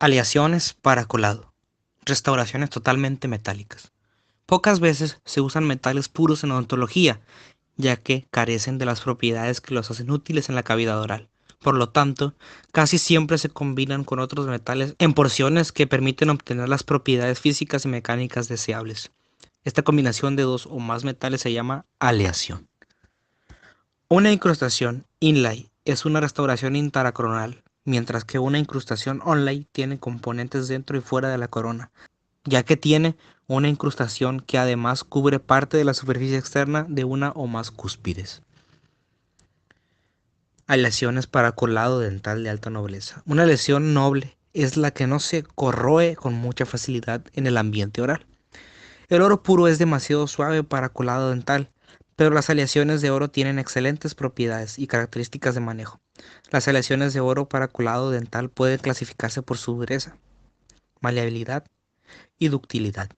Aleaciones para colado. Restauraciones totalmente metálicas. Pocas veces se usan metales puros en odontología, ya que carecen de las propiedades que los hacen útiles en la cavidad oral. Por lo tanto, casi siempre se combinan con otros metales en porciones que permiten obtener las propiedades físicas y mecánicas deseables. Esta combinación de dos o más metales se llama aleación. Una incrustación inlay es una restauración intracoronal, mientras que una incrustación onlay tiene componentes dentro y fuera de la corona, ya que tiene una incrustación que además cubre parte de la superficie externa de una o más cúspides. Aleaciones para colado dental de alta nobleza. Una lesión noble es la que no se corroe con mucha facilidad en el ambiente oral. El oro puro es demasiado suave para colado dental, pero las aleaciones de oro tienen excelentes propiedades y características de manejo. Las aleaciones de oro para colado dental pueden clasificarse por su dureza, maleabilidad y ductilidad.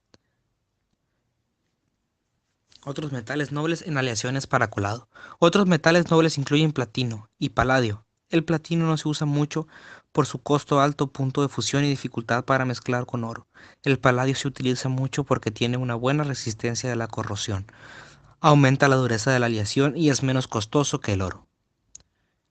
Otros metales nobles en aleaciones para colado. Otros metales nobles incluyen platino y paladio. El platino no se usa mucho por su costo alto, punto de fusión y dificultad para mezclar con oro. El paladio se utiliza mucho porque tiene una buena resistencia a la corrosión. Aumenta la dureza de la aleación y es menos costoso que el oro.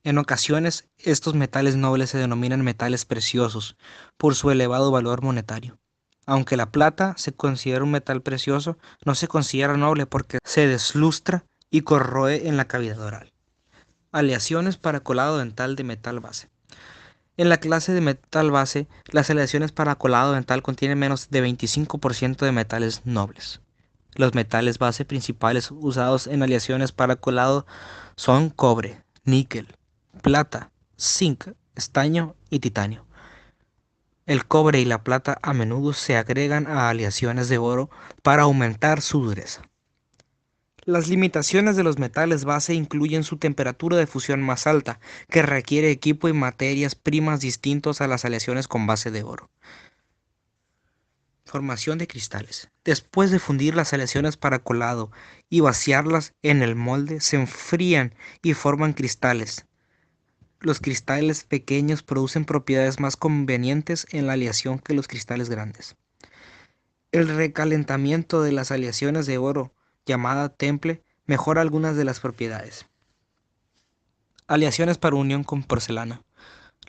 En ocasiones, estos metales nobles se denominan metales preciosos por su elevado valor monetario. Aunque la plata se considera un metal precioso, no se considera noble porque se deslustra y corroe en la cavidad oral. Aleaciones para colado dental de metal base. En la clase de metal base, las aleaciones para colado dental contienen menos de 25% de metales nobles. Los metales base principales usados en aleaciones para colado son cobre, níquel, plata, zinc, estaño y titanio. El cobre y la plata a menudo se agregan a aleaciones de oro para aumentar su dureza. Las limitaciones de los metales base incluyen su temperatura de fusión más alta, que requiere equipo y materias primas distintos a las aleaciones con base de oro. Formación de cristales. Después de fundir las aleaciones para colado y vaciarlas en el molde, se enfrían y forman cristales. Los cristales pequeños producen propiedades más convenientes en la aleación que los cristales grandes. El recalentamiento de las aleaciones de oro, llamada temple, mejora algunas de las propiedades. Aleaciones para unión con porcelana.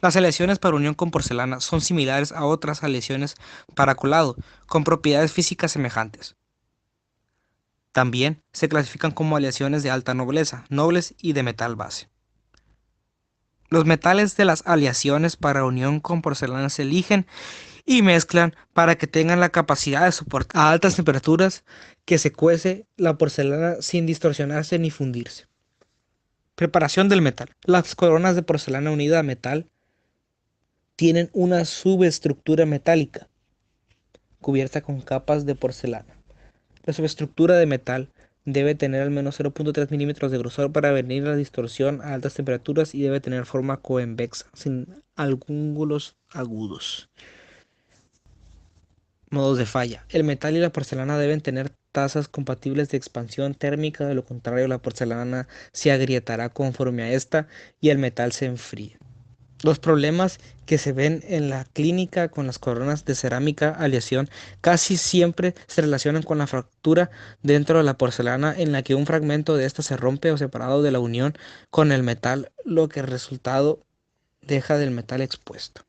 Las aleaciones para unión con porcelana son similares a otras aleaciones para colado, con propiedades físicas semejantes. También se clasifican como aleaciones de alta nobleza, nobles y de metal base. Los metales de las aleaciones para unión con porcelana se eligen y mezclan para que tengan la capacidad de soportar a altas temperaturas que se cuece la porcelana sin distorsionarse ni fundirse. Preparación del metal. Las coronas de porcelana unida a metal tienen una subestructura metálica cubierta con capas de porcelana. La subestructura de metal debe tener al menos 0.3 milímetros de grosor para prevenir la distorsión a altas temperaturas y debe tener forma convexa, sin ángulos agudos. Modos de falla. El metal y la porcelana deben tener tasas compatibles de expansión térmica, de lo contrario la porcelana se agrietará conforme a esta y el metal se enfríe. Los problemas que se ven en la clínica con las coronas de cerámica aleación casi siempre se relacionan con la fractura dentro de la porcelana en la que un fragmento de esta se rompe o separado de la unión con el metal, lo que el resultado deja del metal expuesto.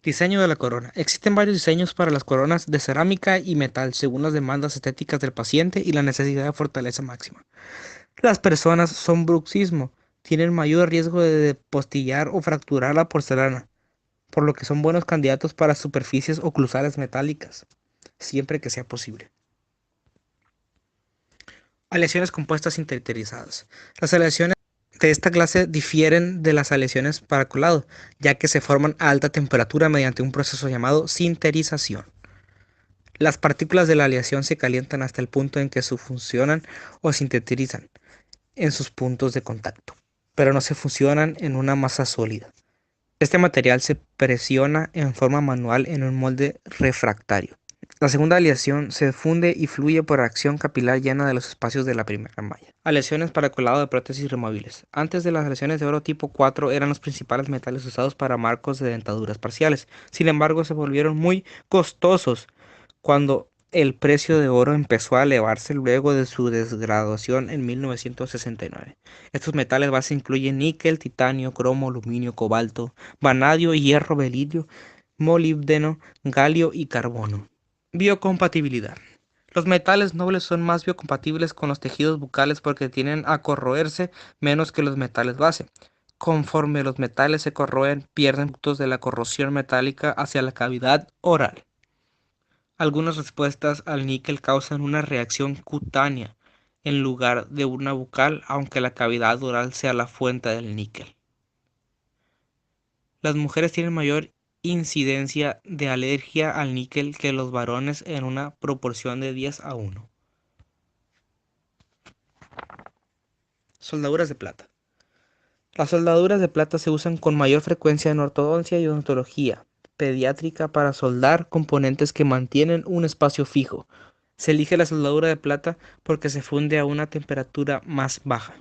Diseño de la corona. Existen varios diseños para las coronas de cerámica y metal según las demandas estéticas del paciente y la necesidad de fortaleza máxima. Las personas son bruxismo tienen mayor riesgo de postillar o fracturar la porcelana, por lo que son buenos candidatos para superficies oclusales metálicas, siempre que sea posible. Aleaciones compuestas sinterizadas. Las aleaciones de esta clase difieren de las aleaciones para colado, ya que se forman a alta temperatura mediante un proceso llamado sinterización. Las partículas de la aleación se calientan hasta el punto en que se fusionan o sintetizan en sus puntos de contacto, pero no se fusionan en una masa sólida. Este material se presiona en forma manual en un molde refractario. La segunda aleación se funde y fluye por acción capilar llena de los espacios de la primera malla. Aleaciones para colado de prótesis removibles. Antes de las aleaciones de oro tipo 4 eran los principales metales usados para marcos de dentaduras parciales. Sin embargo, se volvieron muy costosos cuando el precio de oro empezó a elevarse luego de su desgraduación en 1969. Estos metales base incluyen níquel, titanio, cromo, aluminio, cobalto, vanadio, hierro, berilio, molibdeno, galio y carbono. Biocompatibilidad. Los metales nobles son más biocompatibles con los tejidos bucales porque tienden a corroerse menos que los metales base. Conforme los metales se corroen, pierden puntos de la corrosión metálica hacia la cavidad oral. Algunas respuestas al níquel causan una reacción cutánea en lugar de una bucal, aunque la cavidad oral sea la fuente del níquel. Las mujeres tienen mayor incidencia de alergia al níquel que los varones en una proporción de 10:1. Soldaduras de plata. Las soldaduras de plata se usan con mayor frecuencia en ortodoncia y odontología pediátrica para soldar componentes que mantienen un espacio fijo. Se elige la soldadura de plata porque se funde a una temperatura más baja.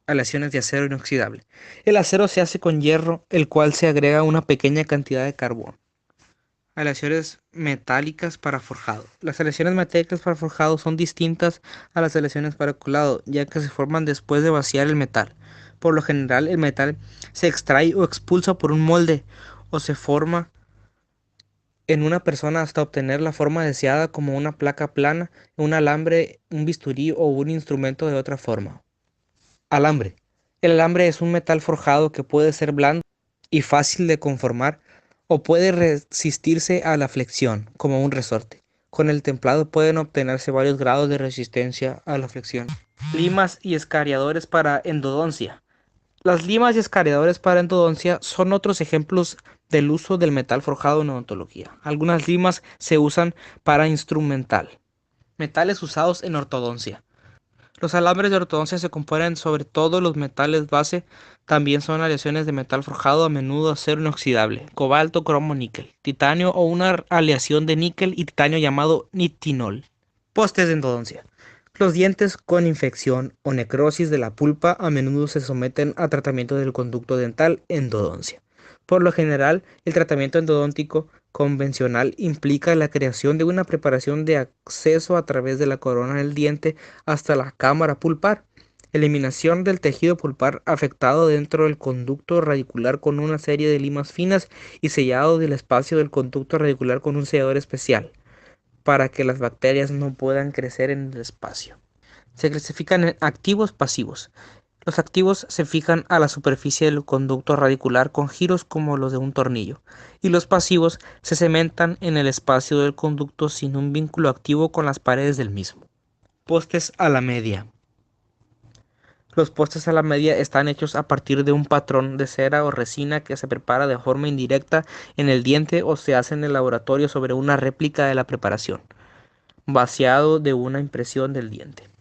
Aleaciones de acero inoxidable. El acero se hace con hierro, el cual se agrega una pequeña cantidad de carbón. Aleaciones metálicas para forjado. Las aleaciones metálicas para forjado son distintas a las aleaciones para colado, ya que se forman después de vaciar el metal. Por lo general, el metal se extrae o expulsa por un molde o se forma en una persona hasta obtener la forma deseada como una placa plana, un alambre, un bisturí o un instrumento de otra forma. Alambre. El alambre es un metal forjado que puede ser blando y fácil de conformar o puede resistirse a la flexión, como un resorte. Con el templado pueden obtenerse varios grados de resistencia a la flexión. Limas y escariadores para endodoncia. Las limas y escariadores para endodoncia son otros ejemplos del uso del metal forjado en odontología. Algunas limas se usan para instrumental. Metales usados en ortodoncia. Los alambres de ortodoncia se componen sobre todo los metales base, también son aleaciones de metal forjado, a menudo acero inoxidable, cobalto, cromo, níquel, titanio o una aleación de níquel y titanio llamado nitinol. Postes de endodoncia. Los dientes con infección o necrosis de la pulpa a menudo se someten a tratamiento del conducto dental endodoncia. Por lo general, el tratamiento endodóntico convencional implica la creación de una preparación de acceso a través de la corona del diente hasta la cámara pulpar, eliminación del tejido pulpar afectado dentro del conducto radicular con una serie de limas finas y sellado del espacio del conducto radicular con un sellador especial, para que las bacterias no puedan crecer en el espacio. Se clasifican en activos pasivos. Los activos se fijan a la superficie del conducto radicular con giros como los de un tornillo, y los pasivos se cementan en el espacio del conducto sin un vínculo activo con las paredes del mismo. Postes a la media. Los postes a la media están hechos a partir de un patrón de cera o resina que se prepara de forma indirecta en el diente o se hace en el laboratorio sobre una réplica de la preparación, vaciado de una impresión del diente.